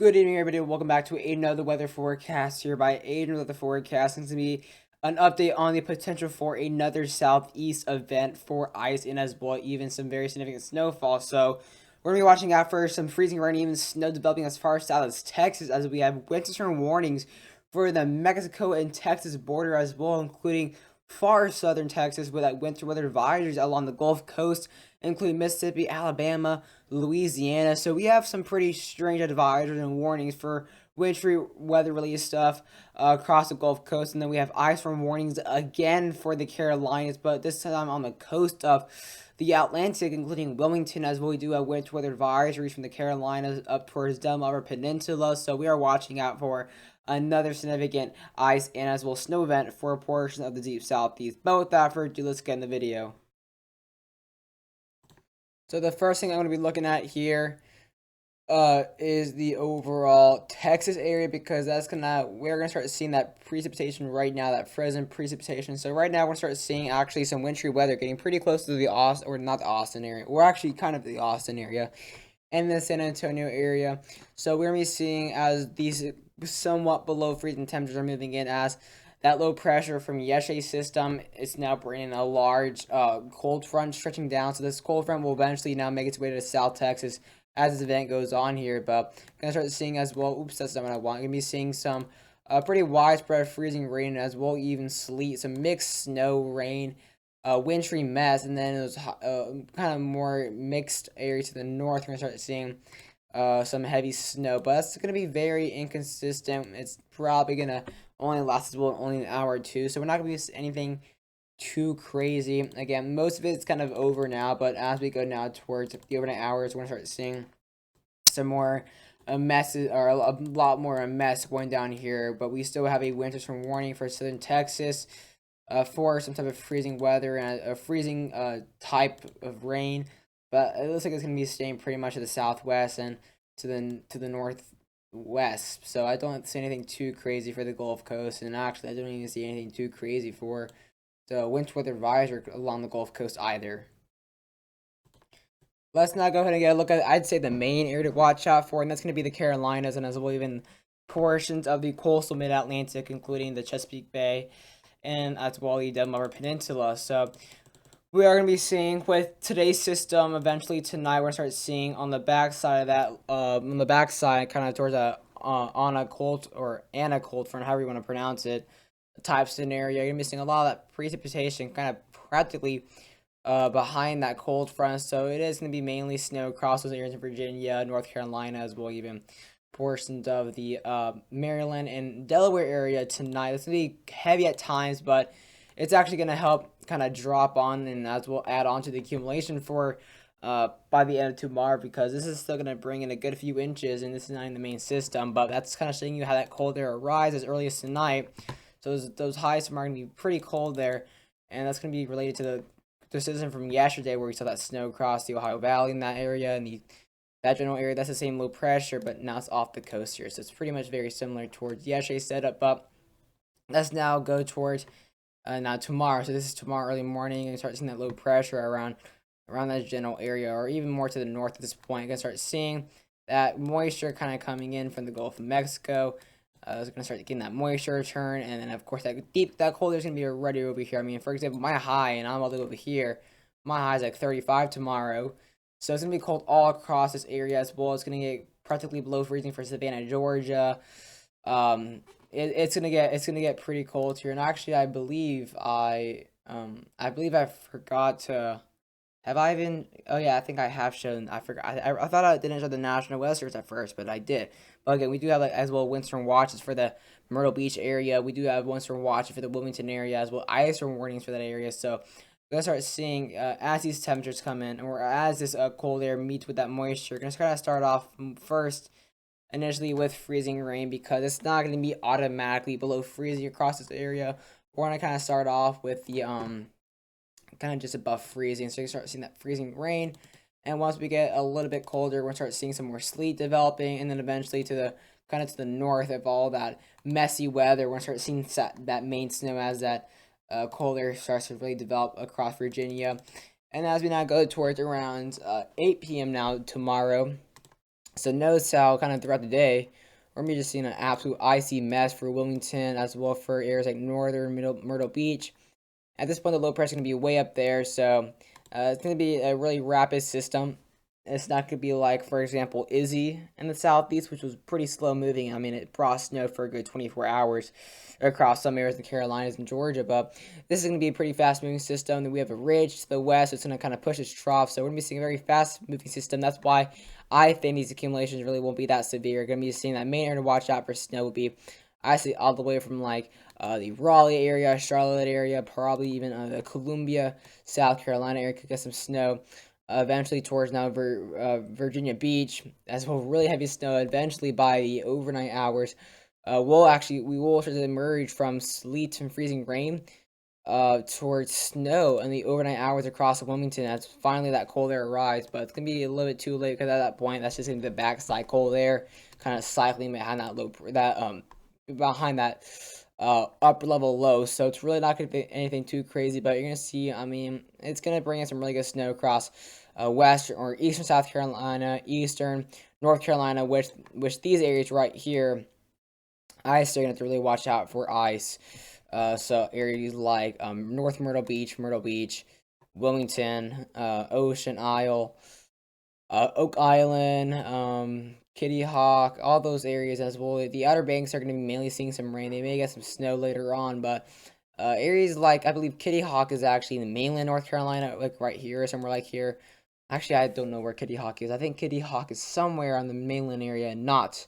Good evening, everybody. Welcome back to another weather forecast here by Aiden Weather Forecast. It's going to be an update on the potential for another southeast event for ice and as well, even some very significant snowfall. So, we're going to be watching out for some freezing rain, even snow developing as far south as Texas, as we have winter storm warnings for the Mexico and Texas border as well, including far southern Texas with that winter weather advisories along the Gulf Coast, including Mississippi, Alabama, Louisiana. So we have some pretty strange advisories and warnings for wintry weather related stuff across the Gulf Coast. And then we have ice storm warnings again for the Carolinas, but this time on the coast of the Atlantic, including Wilmington, as well. We do have winter weather advisories from the Carolinas up towards Delmarva Peninsula. So we are watching out for another significant ice and as well snow event for a portion of the deep southeast. But without further ado, let's get in the video. So the first thing I'm going to be looking at here is the overall Texas area, because we're gonna start seeing that precipitation right now, that frozen precipitation. So right now we're gonna start seeing actually some wintry weather getting pretty close to the Austin, or not the Austin area. We're actually kind of the Austin area and the San Antonio area. So we're gonna be seeing as these somewhat below freezing temperatures are moving in, as that low pressure from yesterday's system is now bringing a large cold front stretching down. So this cold front will eventually now make its way to South Texas as this event goes on here. But gonna start seeing as well. Oops, that's not what I want. Gonna be seeing some pretty widespread freezing rain, as well even sleet, some mixed snow, rain, wintry mess, and then those kind of more mixed areas to the north. We're gonna start seeing some heavy snow, but that's gonna be very inconsistent. It's probably gonna only last as well only an hour or two, so we're not gonna be anything too crazy. Again, most of it's kind of over now, but as we go now towards the overnight hours, we're gonna start seeing some more messes, or a lot more mess going down here. But we still have a winter storm warning for southern Texas, for some type of freezing weather and a freezing type of rain. But it looks like it's gonna be staying pretty much to the southwest and to the northwest. So I don't see anything too crazy for the Gulf Coast, and actually I don't even see anything too crazy for the winter weather advisory along the Gulf Coast either. Let's now go ahead and get a look at, I'd say, the main area to watch out for, and that's going to be the Carolinas, and as well even portions of the coastal mid-Atlantic, including the Chesapeake Bay, and as well the Delmarva Peninsula. So we are going to be seeing with today's system, eventually tonight, we're going to start seeing on the backside of that, on the backside, kind of towards on a cold, or Anna cold front, however you want to pronounce it, type scenario. You're going to be seeing a lot of that precipitation kind of practically behind that cold front. So it is going to be mainly snow across those areas in Virginia, North Carolina, as well even portions of the Maryland and Delaware area tonight. It's going to be heavy at times, but it's actually going to help kind of drop on and as well add on to the accumulation for by the end of tomorrow, because this is still going to bring in a good few inches, and this is not in the main system, but that's kind of showing you how that cold air arises as early as tonight. So those highs are going to be pretty cold there, and that's going to be related to the system from yesterday, where we saw that snow across the Ohio Valley in that area and that general area. That's the same low pressure, but now it's off the coast here, so it's pretty much very similar towards yesterday's setup. But let's now go towards now tomorrow. So this is tomorrow early morning, and start seeing that low pressure around that general area, or even more to the north at this point. You're gonna start seeing that moisture kind of coming in from the Gulf of Mexico. It's gonna start getting that moisture return, and then of course that cold air is gonna be already over here. I mean, for example, my high, and I'm all the way over here. My high is like 35 tomorrow, so it's gonna be cold all across this area as well. It's gonna get practically below freezing for Savannah, Georgia. It's gonna get pretty cold here, and actually, I believe I forgot to. Have I even? Oh yeah, I think I have shown. I forgot. I thought I didn't show the national weathers at first, but I did. But again, we do have, like, as well, windstorm watches for the Myrtle Beach area. We do have windstorm watches for the Wilmington area as well. Ice storm warnings for that area. So we're gonna start seeing as these temperatures come in, or as this cold air meets with that moisture. We're gonna kind of start off first initially with freezing rain, because it's not gonna be automatically below freezing across this area. We're gonna kind of start off with the kind of just above freezing. So you start seeing that freezing rain. And once we get a little bit colder, we're going to start seeing some more sleet developing. And then eventually to the kind of to the north of all that messy weather, we're going to start seeing that main snow as that cold air starts to really develop across Virginia. And as we now go towards around 8 p.m. now tomorrow, So notice how kind of throughout the day, we're gonna be just seeing an absolute icy mess for Wilmington as well for areas like northern Myrtle Beach. At this point, the low pressure is going to be way up there, so it's going to be a really rapid system. It's not going to be like, for example, Izzy in the southeast, which was pretty slow moving. I mean, it brought snow for a good 24 hours across some areas in the Carolinas and Georgia, but this is going to be a pretty fast moving system. Then we have a ridge to the west, so it's going to kind of push its trough. So we're going to be seeing a very fast moving system. That's why I think these accumulations really won't be that severe. You're going to be seeing that main area to watch out for snow will be, I see, all the way from like the Raleigh area, Charlotte area, probably even the Columbia, South Carolina area could get some snow. Eventually towards now Virginia Beach, as well, really heavy snow. Eventually by the overnight hours, we will start to emerge from sleet and freezing rain towards snow in the overnight hours across Wilmington as finally that cold air arrives. But it's gonna be a little bit too late because at that point that's just gonna be the backside cold air kind of cycling behind that upper level low. So it's really not gonna be anything too crazy, but you're gonna see, I mean, it's gonna bring in some really good snow across western or eastern South Carolina, eastern North Carolina, which these areas right here, I still gonna have to really watch out for ice. So areas like North Myrtle Beach, Wilmington, Ocean Isle, Oak Island, Kitty Hawk, all those areas as well. The Outer Banks are going to be mainly seeing some rain. They may get some snow later on, but areas like, I believe Kitty Hawk is actually in the mainland North Carolina, like right here, somewhere like here. Actually, I don't know where Kitty Hawk is. I think Kitty Hawk is somewhere on the mainland area, not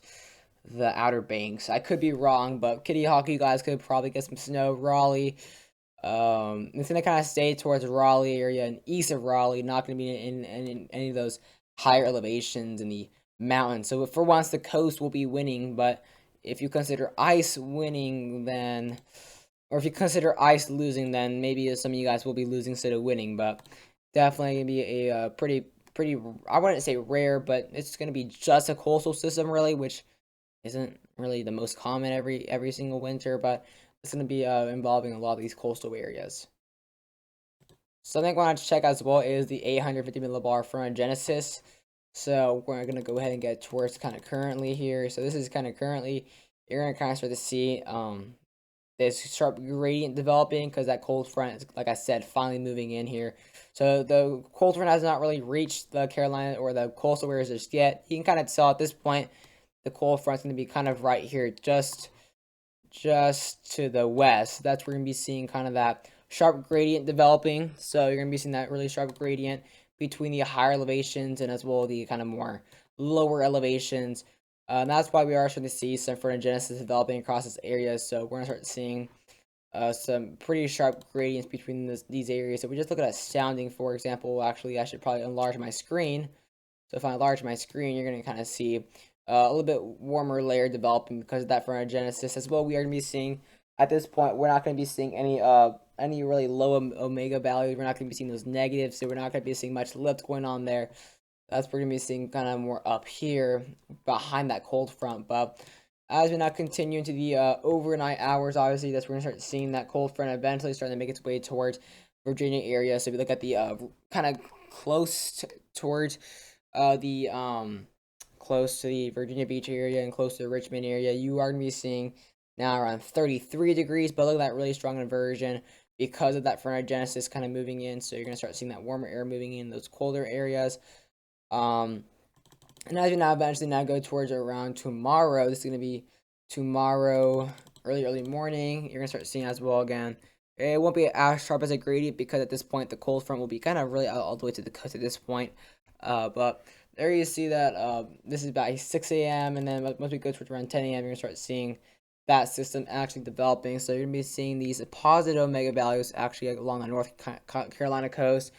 the Outer Banks. I could be wrong, but Kitty Hawk, you guys could probably get some snow. Raleigh, it's gonna kind of stay towards Raleigh area and east of Raleigh, not gonna be in any of those higher elevations in the mountains. So for once, the coast will be winning, but if you consider ice winning, then, or if you consider ice losing, then maybe some of you guys will be losing instead of winning. But definitely gonna be a pretty. I wouldn't say rare, but it's gonna be just a coastal system really, which isn't really the most common every single winter, but it's going to be involving a lot of these coastal areas. Something I want to check as well is the 850 millibar Genesis. So we're going to go ahead and get towards kind of currently here. So this is kind of currently, you're going to kind of start to see this sharp gradient developing because that cold front is, like I said, finally moving in here. So the cold front has not really reached the Carolina or the coastal areas just yet. You can kind of tell at this point the cold front's going to be kind of right here, just to the west. That's where we're going to be seeing kind of that sharp gradient developing. So you're going to be seeing that really sharp gradient between the higher elevations and as well the kind of more lower elevations. That's why we are starting to see some Genesis developing across this area. So we're going to start seeing some pretty sharp gradients between these areas. So we just look at a sounding, for example. Actually, I should probably enlarge my screen. So if I enlarge my screen, you're going to kind of see a little bit warmer layer developing because of that Genesis as well. We are going to be seeing, at this point, we're not going to be seeing any really low omega values. We're not going to be seeing those negatives, so we're not going to be seeing much lift going on there. That's we're going to be seeing kind of more up here behind that cold front. But as we now continue into the overnight hours, obviously, that's we're going to start seeing that cold front eventually starting to make its way towards Virginia area. So if you look at the kind of towards close to the Virginia Beach area and close to the Richmond area, you are going to be seeing now around 33 degrees, but look at that really strong inversion because of that Genesis kind of moving in. So you're going to start seeing that warmer air moving in those colder areas. And as we now eventually go towards around tomorrow, this is going to be tomorrow early morning. You're going to start seeing as well again. It won't be as sharp as a gradient because at this point the cold front will be kind of really all the way to the coast at this point. But there you see that this is about 6 a.m. and then once we go towards around 10 a.m. you're going to start seeing that system actually developing. So you're going to be seeing these positive omega values actually along the North Carolina coast,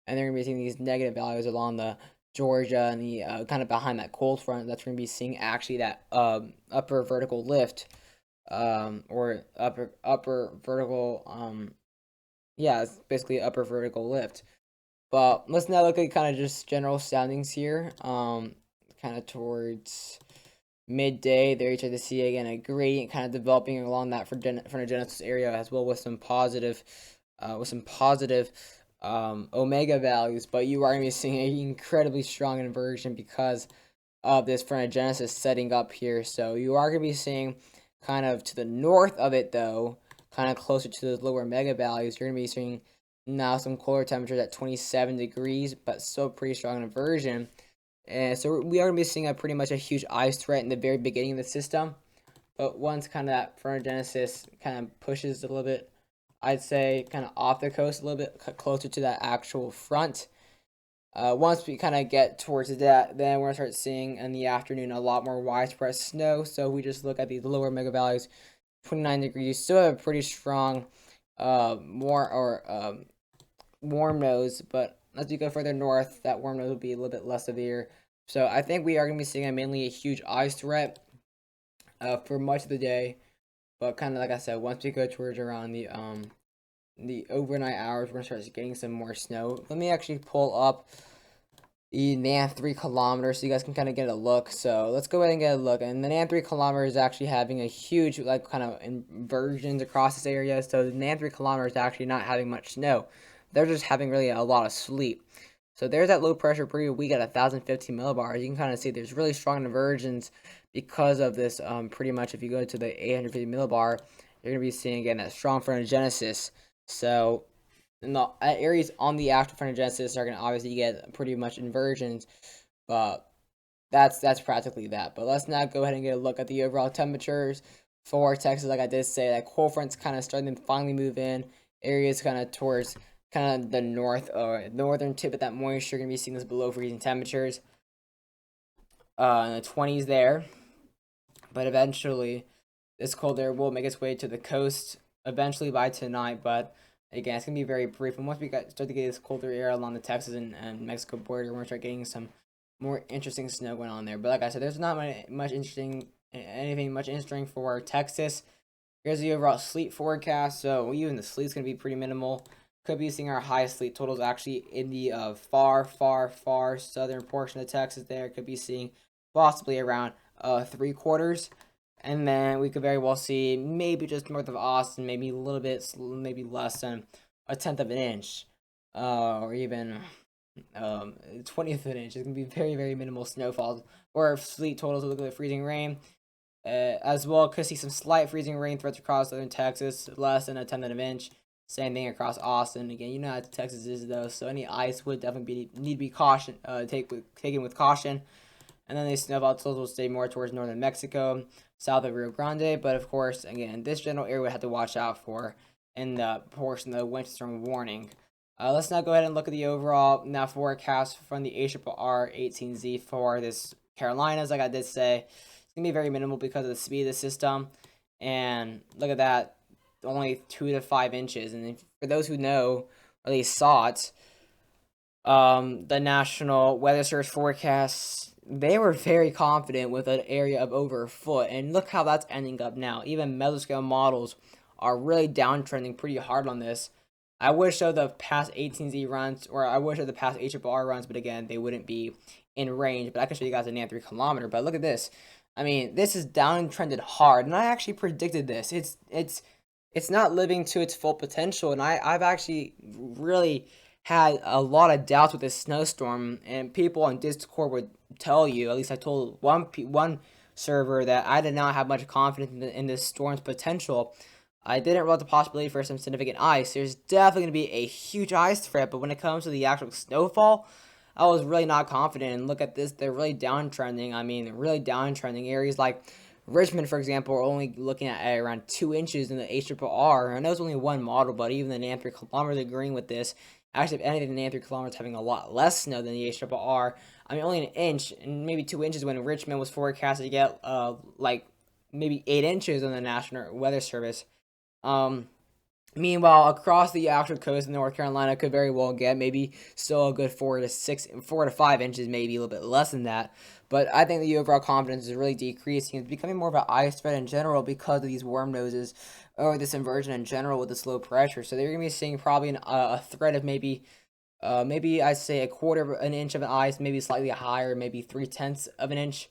and they're going to be seeing these negative values along the Georgia and the kind of behind that cold front. That's going to be seeing actually that upper vertical lift or upper vertical yeah, it's basically upper vertical lift. But let's now look at kind of just general soundings here. Kind of towards midday, there you start to see again a gradient kind of developing along that Genesis area as well with some positive omega values. But you are going to be seeing an incredibly strong inversion because of this frontogenesis setting up here. So you are going to be seeing kind of to the north of it, though, kind of closer to those lower mega values, you're going to be seeing now some colder temperatures at 27 degrees, but still pretty strong inversion. And so we are going to be seeing pretty much a huge ice threat in the very beginning of the system. But once kind of that frontogenesis kind of pushes a little bit, I'd say kind of off the coast a little bit closer to that actual front. Once we kind of get towards that, then we're going to start seeing in the afternoon a lot more widespread snow. So we just look at these lower mega values, 29 degrees, still have a pretty strong warm nose, but as we go further north, that warm nose will be a little bit less severe. So I think we are going to be seeing mainly a huge ice threat for much of the day. But kind of like I said, once we go towards around the overnight hours, we're going to start getting some more snow. Let me actually pull up the NAM 3 kilometer so you guys can kind of get a look. So let's go ahead and get a look. And the NAM 3 kilometer is actually having a huge like kind of inversions across this area. So the NAM 3 kilometer is actually not having much snow. They're just having really a lot of sleet. So there's that low pressure period weak at 1,015 millibars. You can kind of see there's really strong inversions because of this. Pretty much if you go to the 850 millibar, you're going to be seeing again that strong frontogenesis. So the areas on the actual frontogenesis are going to obviously get pretty much inversions, but that's practically that. But let's now go ahead and get a look at the overall temperatures for Texas. Like I did say, that cold front's kind of starting to finally move in. Areas kind of towards kind of the northern tip of that moisture, you're going to be seeing this below freezing temperatures in the 20s there. But eventually, this cold air will make its way to the coast eventually by tonight. But again, it's going to be very brief. And once we start to get this colder air along the Texas and Mexico border, we're going to start getting some more interesting snow going on there. But like I said, there's not anything much interesting for Texas. Here's the overall sleet forecast. So even the sleet's going to be pretty minimal. Could be seeing our highest sleet totals actually in the far southern portion of Texas there. Could be seeing possibly around 3/4. And then we could very well see maybe just north of Austin, maybe a little bit, maybe less than 1/10 of an inch. Or even 20th of an inch. It's going to be very minimal snowfall. Or sleet totals, look at the freezing rain. As well, could see some slight freezing rain threats across southern Texas, less than 1/10 of an inch. Same thing across Austin. Again, you know how Texas is though, so any ice would definitely need to be taken with caution. And then the snowfall totals will stay more towards northern Mexico, south of Rio Grande. But of course, again, this general area would have to watch out for in the portion of the winter storm warning. Let's now go ahead and look at the overall now forecast from the ARRR 18Z for this Carolinas. Like I did say, it's gonna be very minimal because of the speed of the system. And look at that. Only 2 to 5 inches, and for those who know, or at least saw it, the National Weather Service forecasts, they were very confident with an area of over a foot, and look how that's ending up now. Even mesoscale models are really downtrending pretty hard on this. I would show the past 18Z runs, or I would show the past HRR runs, but again, they wouldn't be in range. But I can show you guys a NAM 3 kilometer. But look at this. I mean, this is downtrended hard, and I actually predicted this. It's not living to its full potential, and I've actually really had a lot of doubts with this snowstorm, and people on Discord would tell you, at least I told one server, that I did not have much confidence in this storm's potential. I didn't rule out the possibility for some significant ice. There's definitely going to be a huge ice threat, but when it comes to the actual snowfall, I was really not confident. And look at this, they're really downtrending. I mean, really downtrending. Areas like Richmond, for example, are only looking at around 2 inches in the HRR. I know it's only one model, but even the NAM 3 kilometer is agreeing with this. Actually, if anything, the NAM 3 kilometer is having a lot less snow than the HRR. I mean, only an inch and maybe 2 inches when Richmond was forecasted to get like maybe 8 inches on the National Weather Service. Meanwhile, across the actual coast of North Carolina could very well get maybe still a good 4 to 5 inches, maybe a little bit less than that. But I think the overall confidence is really decreasing. It's becoming more of an ice threat in general because of these warm noses or this inversion in general with this low pressure. So they're going to be seeing probably a threat of maybe I'd say 1/4 of an inch of an ice, maybe slightly higher, maybe 3/10 of an inch.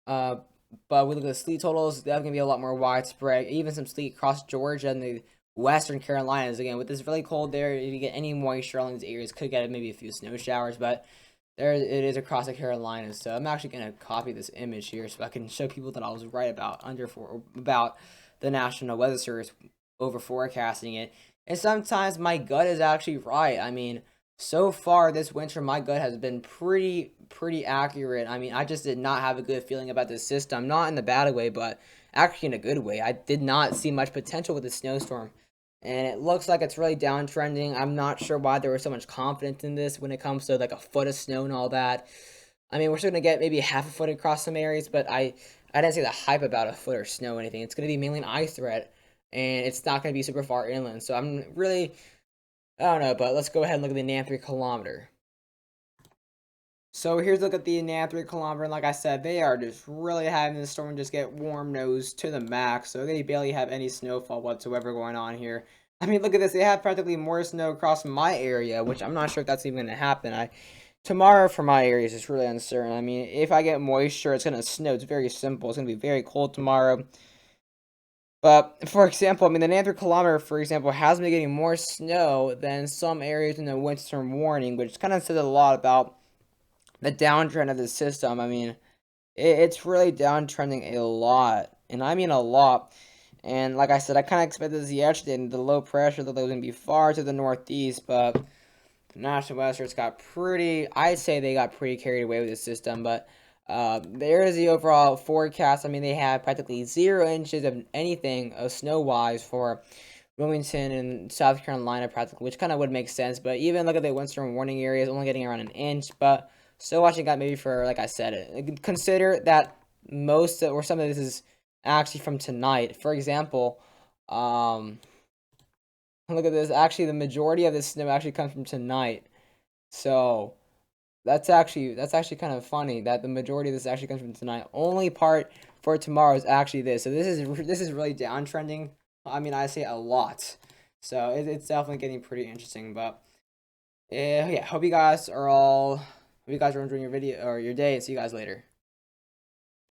But we look at the sleet totals, that's going to be a lot more widespread. Even some sleet across Georgia and the Western Carolinas. Again, with this really cold there, if you get any moisture on these areas, could get maybe a few snow showers. But there it is across the Carolinas. So I'm actually gonna copy this image here so I can show people that I was right about the National Weather Service over forecasting it. And sometimes my gut is actually right. I mean, so far this winter my gut has been pretty accurate. I mean, I just did not have a good feeling about this system, not in the bad way, but actually in a good way. I did not see much potential with the snowstorm. And it looks like it's really downtrending. I'm not sure why there was so much confidence in this when it comes to like a foot of snow and all that. I mean, we're still gonna get maybe half a foot across some areas, but I didn't see the hype about a foot or snow or anything. It's gonna be mainly an ice threat, and it's not gonna be super far inland. So I'm really, I don't know, but let's go ahead and look at the NAM 3 kilometer. So here's a look at the NAM 3 kilometer, and like I said, they are just really having the storm just get warm nose to the max. So they barely have any snowfall whatsoever going on here. I mean, look at this. They have practically more snow across my area, which I'm not sure if that's even gonna happen. Tomorrow for my area is just really uncertain. I mean, if I get moisture, it's gonna snow. It's very simple. It's gonna be very cold tomorrow. But for example, I mean, the NAM 3 kilometer, for example, has been getting more snow than some areas in the winter storm warning, which kind of says a lot about the downtrend of the system. I mean, it's really downtrending a lot, and I mean a lot. And like I said, I kind of expected this yesterday, and the low pressure that was going to be far to the northeast, but the National Weather Service got I'd say they got pretty carried away with the system, but there is the overall forecast. I mean, they had practically 0 inches of anything snow-wise for Wilmington and South Carolina, practically, which kind of would make sense. But even look at the windstorm warning areas, only getting around an inch. But still watching got maybe for, like I said, consider that most or some of this is actually from tonight. For example, look at this. Actually, the majority of this snow actually comes from tonight. So that's actually kind of funny that the majority of this actually comes from tonight. Only part for tomorrow is actually this. So this is really downtrending. I mean, I say a lot. So it's definitely getting pretty interesting. But yeah, hope you guys are enjoying your video or your day, and see you guys later.